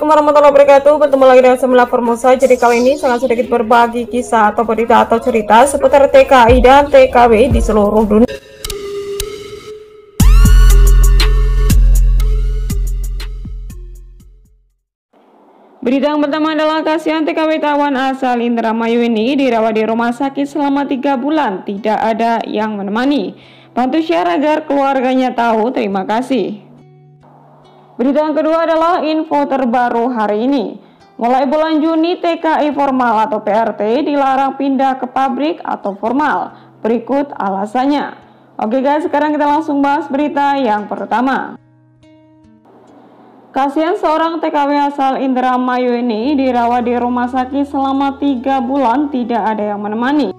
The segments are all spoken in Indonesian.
Assalamualaikum warahmatullahi wabarakatuh. Bertemu lagi dengan Semula Formosa. Jadi kali ini sangat sedikit berbagi kisah atau berita atau cerita seputar TKI dan TKW di seluruh dunia. Berita yang pertama adalah kasihan TKW tawan asal Indramayu ini dirawat di rumah sakit selama 3 bulan, tidak ada yang menemani. Bantu share agar keluarganya tahu, terima kasih. Berita yang kedua adalah info terbaru hari ini. Mulai bulan Juni, TKI formal atau PRT dilarang pindah ke pabrik atau formal. Berikut alasannya. Oke guys, sekarang kita langsung bahas berita yang pertama. Kasihan seorang TKW asal Indramayu ini dirawat di rumah sakit selama 3 bulan, tidak ada yang menemani.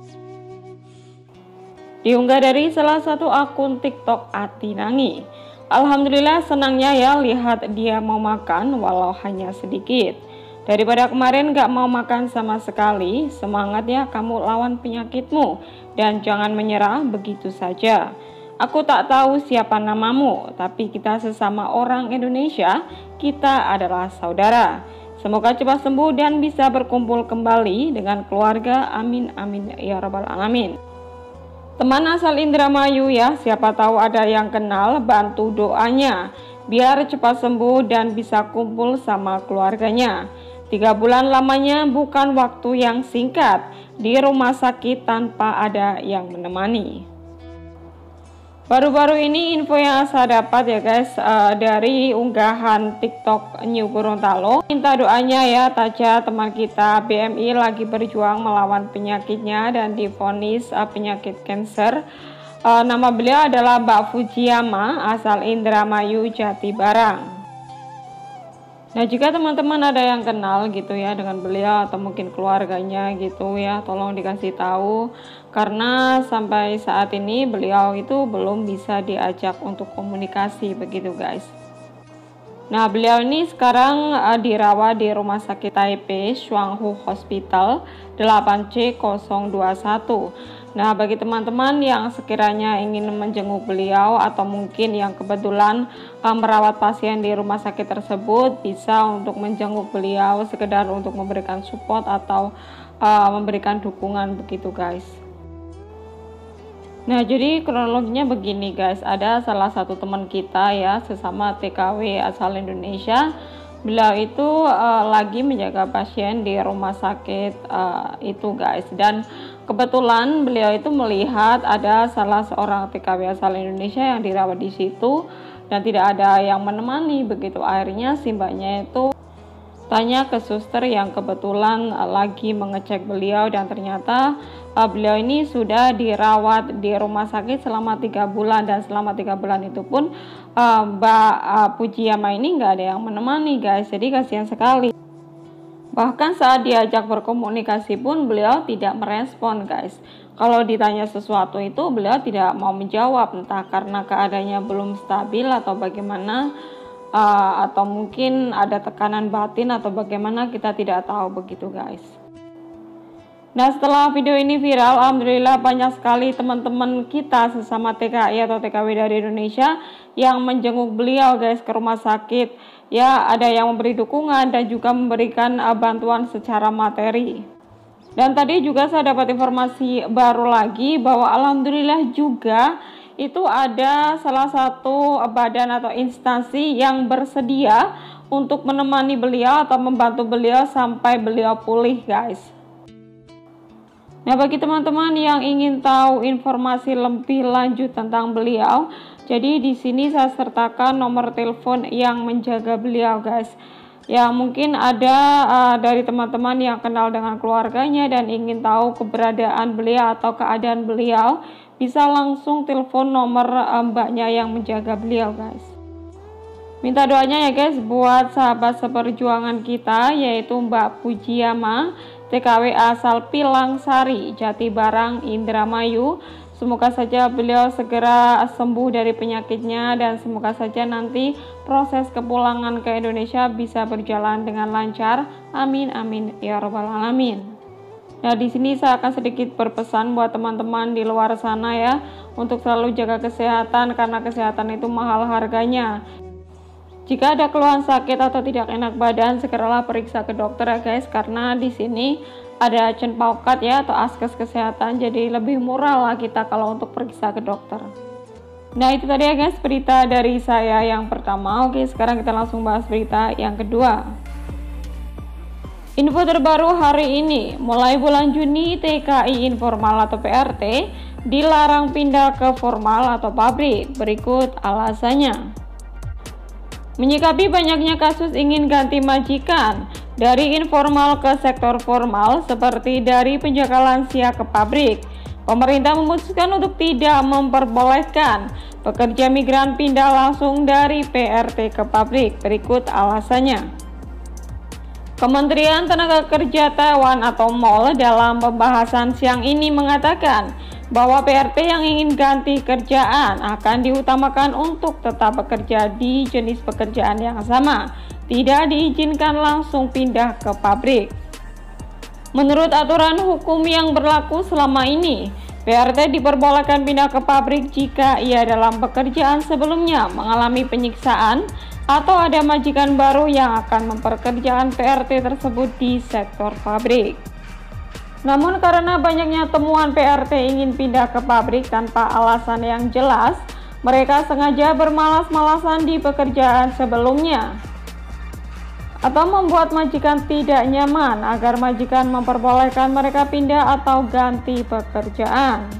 Diunggah dari salah satu akun TikTok Atinangi. Alhamdulillah senangnya ya lihat dia mau makan walau hanya sedikit. Daripada kemarin gak mau makan sama sekali, semangat ya kamu lawan penyakitmu dan jangan menyerah begitu saja. Aku tak tahu siapa namamu, tapi kita sesama orang Indonesia, kita adalah saudara. Semoga cepat sembuh dan bisa berkumpul kembali dengan keluarga, amin amin ya rabbal alamin. Teman asal Indramayu ya, siapa tahu ada yang kenal, bantu doanya biar cepat sembuh dan bisa kumpul sama keluarganya. 3 bulan lamanya bukan waktu yang singkat di rumah sakit tanpa ada yang menemani. Baru-baru ini info yang saya dapat ya guys, dari unggahan TikTok New Gorontalo. Minta doanya ya, Taja teman kita BMI lagi berjuang melawan penyakitnya dan divonis penyakit kanker. Nama beliau adalah Mbak Fujiyama asal Indramayu, Jatibarang. Nah jika teman-teman ada yang kenal gitu ya dengan beliau atau mungkin keluarganya gitu ya, tolong dikasih tahu karena sampai saat ini beliau itu belum bisa diajak untuk komunikasi begitu guys. Nah beliau ini sekarang dirawat di Rumah Sakit Taipei Shuanghu Hospital 8C021. Nah bagi teman-teman yang sekiranya ingin menjenguk beliau atau mungkin yang kebetulan merawat pasien di rumah sakit tersebut, bisa untuk menjenguk beliau sekedar untuk memberikan support atau memberikan dukungan begitu guys. Nah jadi kronologinya begini guys, ada salah satu teman kita ya sesama TKW asal Indonesia. Beliau itu lagi menjaga pasien di rumah sakit itu guys, dan kebetulan beliau itu melihat ada salah seorang TKW asal Indonesia yang dirawat di situ dan tidak ada yang menemani begitu. Akhirnya si mbaknya itu tanya ke suster yang kebetulan lagi mengecek beliau dan ternyata beliau ini sudah dirawat di rumah sakit selama 3 bulan dan selama 3 bulan itu pun Mbak Fujiyama ini nggak ada yang menemani guys, jadi kasihan sekali. Bahkan saat diajak berkomunikasi pun beliau tidak merespon guys. Kalau ditanya sesuatu itu beliau tidak mau menjawab, entah karena keadaannya belum stabil atau bagaimana, atau mungkin ada tekanan batin atau bagaimana, kita tidak tahu begitu guys. Nah setelah video ini viral, alhamdulillah banyak sekali teman-teman kita sesama TKI atau TKW dari Indonesia yang menjenguk beliau guys ke rumah sakit. Ya ada yang memberi dukungan dan juga memberikan bantuan secara materi. Dan tadi juga saya dapat informasi baru lagi bahwa alhamdulillah juga itu ada salah satu badan atau instansi yang bersedia untuk menemani beliau atau membantu beliau sampai beliau pulih guys. Nah bagi teman-teman yang ingin tahu informasi lebih lanjut tentang beliau, jadi di sini saya sertakan nomor telepon yang menjaga beliau guys. Ya mungkin ada dari teman-teman yang kenal dengan keluarganya dan ingin tahu keberadaan beliau atau keadaan beliau, bisa langsung telepon nomor mbaknya yang menjaga beliau guys. Minta doanya ya guys buat sahabat seperjuangan kita yaitu Mbak Fujiyama, TKW asal Pilangsari, Jatibarang, Indramayu. Semoga saja beliau segera sembuh dari penyakitnya dan semoga saja nanti proses kepulangan ke Indonesia bisa berjalan dengan lancar. Amin amin ya rabbal alamin. Nah di sini saya akan sedikit berpesan buat teman-teman di luar sana ya, untuk selalu jaga kesehatan karena kesehatan itu mahal harganya. Jika ada keluhan sakit atau tidak enak badan, segeralah periksa ke dokter ya guys, karena di sini ada Chenpaukat ya atau Askes kesehatan, jadi lebih murah lah kita kalau untuk periksa ke dokter. Nah itu tadi ya guys berita dari saya yang pertama. Oke, sekarang kita langsung bahas berita yang kedua. Info terbaru hari ini, mulai bulan Juni TKI informal atau PRT dilarang pindah ke formal atau pabrik. Berikut alasannya. Menyikapi banyaknya kasus ingin ganti majikan dari informal ke sektor formal seperti dari penjaga lansia ke pabrik, pemerintah memutuskan untuk tidak memperbolehkan pekerja migran pindah langsung dari PRT ke pabrik. Berikut alasannya. Kementerian Tenaga Kerja Taiwan atau MOL dalam pembahasan siang ini mengatakan bahwa PRT yang ingin ganti kerjaan akan diutamakan untuk tetap bekerja di jenis pekerjaan yang sama, tidak diizinkan langsung pindah ke pabrik. Menurut aturan hukum yang berlaku selama ini, PRT diperbolehkan pindah ke pabrik jika ia dalam pekerjaan sebelumnya mengalami penyiksaan atau ada majikan baru yang akan memperkerjakan PRT tersebut di sektor pabrik. Namun karena banyaknya temuan PRT ingin pindah ke pabrik tanpa alasan yang jelas, mereka sengaja bermalas-malasan di pekerjaan sebelumnya atau membuat majikan tidak nyaman agar majikan memperbolehkan mereka pindah atau ganti pekerjaan.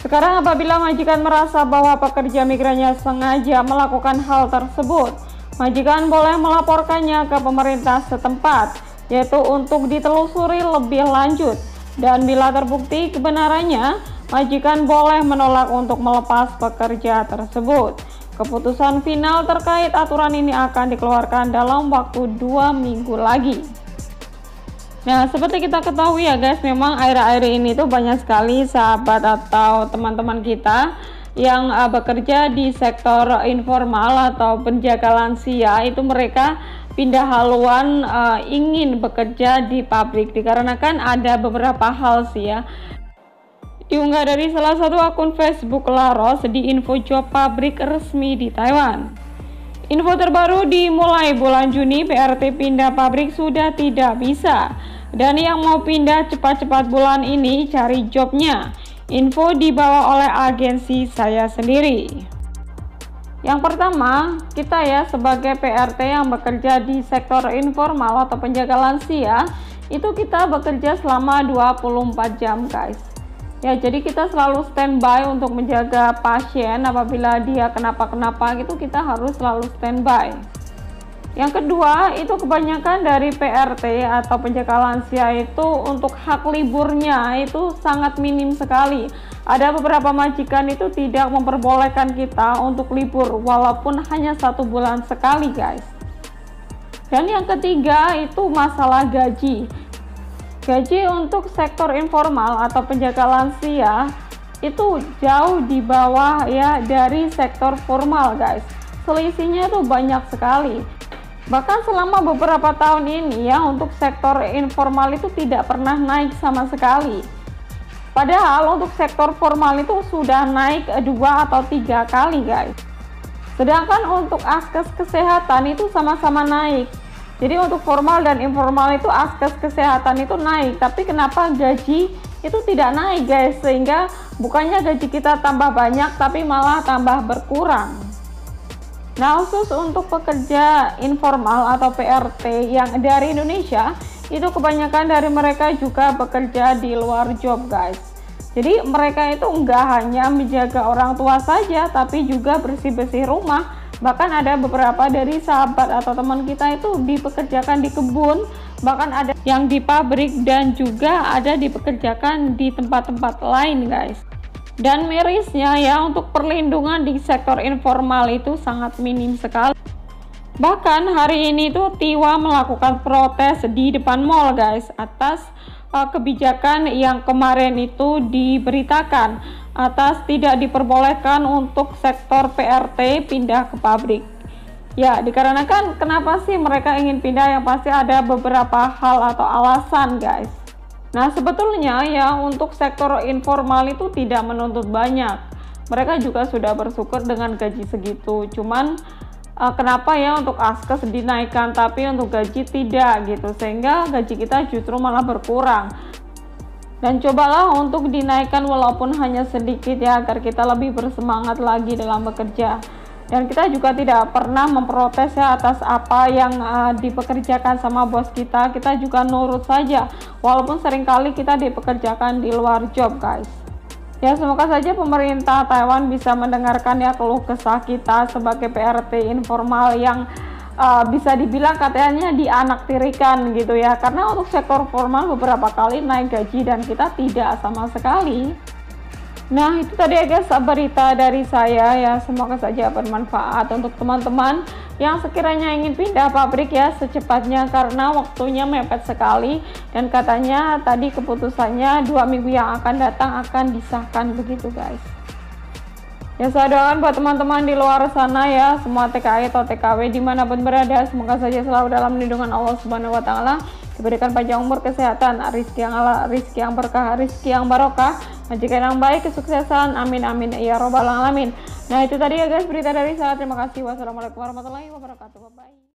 Sekarang apabila majikan merasa bahwa pekerja migrannya sengaja melakukan hal tersebut, majikan boleh melaporkannya ke pemerintah setempat, yaitu untuk ditelusuri lebih lanjut, dan bila terbukti kebenarannya, majikan boleh menolak untuk melepas pekerja tersebut. Keputusan final terkait aturan ini akan dikeluarkan dalam waktu 2 minggu lagi. Nah, seperti kita ketahui ya guys, memang akhir-akhir ini tuh banyak sekali sahabat atau teman-teman kita yang bekerja di sektor informal atau penjaga lansia, itu mereka pindah haluan ingin bekerja di pabrik dikarenakan ada beberapa hal sih ya. Diunggah dari salah satu akun Facebook Laros di info job pabrik resmi di Taiwan. Info terbaru dimulai bulan Juni PRT pindah pabrik sudah tidak bisa, dan yang mau pindah cepat-cepat bulan ini cari jobnya. Info dibawa oleh agensi saya sendiri. Yang pertama, kita ya sebagai PRT yang bekerja di sektor informal atau penjaga lansia, itu kita bekerja selama 24 jam guys. Ya, jadi kita selalu standby untuk menjaga pasien apabila dia kenapa-kenapa gitu, kita harus selalu standby. Yang kedua, itu kebanyakan dari PRT atau penjaga lansia itu untuk hak liburnya itu sangat minim sekali. Ada beberapa majikan itu tidak memperbolehkan kita untuk libur walaupun hanya 1 bulan sekali guys. Dan yang ketiga itu masalah gaji. Gaji untuk sektor informal atau penjaga lansia itu jauh di bawah ya dari sektor formal guys. Selisihnya itu banyak sekali. Bahkan selama beberapa tahun ini ya untuk sektor informal itu tidak pernah naik sama sekali. Padahal untuk sektor formal itu sudah naik 2 atau 3 kali guys. Sedangkan untuk Askes kesehatan itu sama-sama naik. Jadi untuk formal dan informal itu Askes kesehatan itu naik, tapi kenapa gaji itu tidak naik guys, sehingga bukannya gaji kita tambah banyak tapi malah tambah berkurang. Nah, khusus untuk pekerja informal atau PRT yang dari Indonesia, itu kebanyakan dari mereka juga bekerja di luar job guys. Jadi mereka itu enggak hanya menjaga orang tua saja, tapi juga bersih-bersih rumah. Bahkan ada beberapa dari sahabat atau teman kita itu dipekerjakan di kebun, bahkan ada yang di pabrik dan juga ada dipekerjakan di tempat-tempat lain guys. Dan mirisnya ya, untuk perlindungan di sektor informal itu sangat minim sekali. Bahkan hari ini tuh Tiwa melakukan protes di depan mall guys atas kebijakan yang kemarin itu diberitakan atas tidak diperbolehkan untuk sektor PRT pindah ke pabrik. Ya, dikarenakan kenapa sih mereka ingin pindah, yang pasti ada beberapa hal atau alasan guys. Nah, sebetulnya ya untuk sektor informal itu tidak menuntut banyak. Mereka juga sudah bersyukur dengan gaji segitu. Cuman kenapa ya untuk askes dinaikkan tapi untuk gaji tidak gitu, sehingga gaji kita justru malah berkurang. Dan cobalah untuk dinaikkan walaupun hanya sedikit ya, agar kita lebih bersemangat lagi dalam bekerja. Dan kita juga tidak pernah memprotes ya atas apa yang dipekerjakan sama bos kita juga nurut saja, walaupun seringkali kita dipekerjakan di luar job guys. Ya, semoga saja pemerintah Taiwan bisa mendengarkan ya keluh kesah kita sebagai PRT informal yang bisa dibilang katanya dianaktirikan gitu ya, karena untuk sektor formal beberapa kali naik gaji dan kita tidak sama sekali. Nah, itu tadi ya guys berita dari saya ya, semoga saja bermanfaat untuk teman-teman yang sekiranya ingin pindah pabrik ya secepatnya, karena waktunya mepet sekali dan katanya tadi keputusannya 2 minggu yang akan datang akan disahkan begitu guys. Ya, saya doakan buat teman-teman di luar sana ya, semua TKI atau TKW dimanapun berada, semoga saja selalu dalam lindungan Allah Subhanahu wa Ta'ala, diberikan panjang umur, kesehatan, rizki yang berkah, rizki yang barokah, majikan yang baik, kesuksesan, amin amin ya robbal alamin. Nah, itu tadi ya guys berita dari saya. Terima kasih. Wassalamualaikum warahmatullahi wabarakatuh. Bye.